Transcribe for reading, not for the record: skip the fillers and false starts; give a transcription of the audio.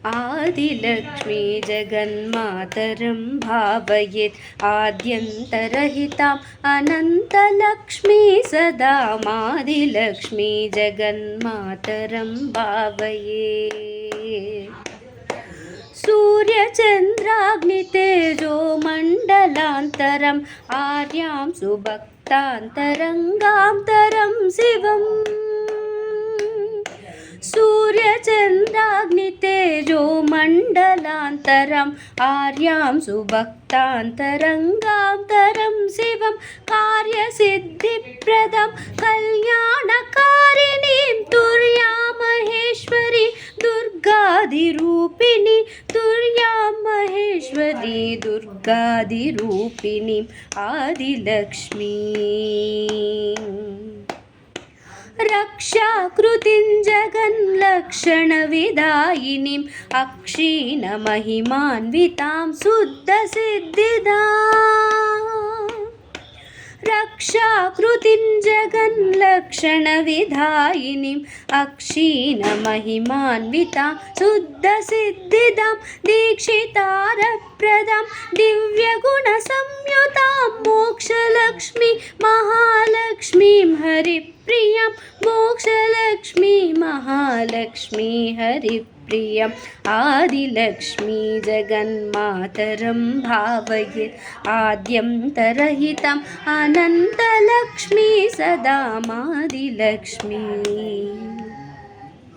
आदिलक्ष्मी जगन्मातरं भावयेत् आद्यन्तरहिताम् अनन्तलक्ष्मी सदा आदिलक्ष्मी जगन्मातरं भावयेत् सूर्यचन्द्राग्नितेजो मण्डलान्तरम् आर्यां सुभक्तान्तरङ्गान्तरं शिवम् सूर्यचन्द्राग्नितेजो मण्डलान्तरम् आर्यां सुभक्तान्तरङ्गान्तरं शिवं कार्यसिद्धिप्रदं कल्याणकारिणीं तुर्यां महेश्वरी दुर्गादिरूपिणी तुर्यां महेश्वरी दुर्गादिरूपिणीम् आदिलक्ष्मी रक्षाकृतिं जगन्लक्षणविदायिनीम् अक्षीणमहिमान्वितां शुद्धसिद्धिदाम् रक्षाकृतिं जगन्लक्षणविदायिनीम् अक्षीणमहिमान्वितां शुद्धसिद्धिदां दीक्षितारप्रदां दिव्यगुणसंयुतां मोक्षलक्ष्मी महालक्ष्मीं हरिप्रियां मोक्षलक्ष्मी महालक्ष्मी हरिप्रियम् आदिलक्ष्मी जगन्मातरं भावयेत् आद्यन्तरहितम् अनन्तलक्ष्मी सदा आदिलक्ष्मी।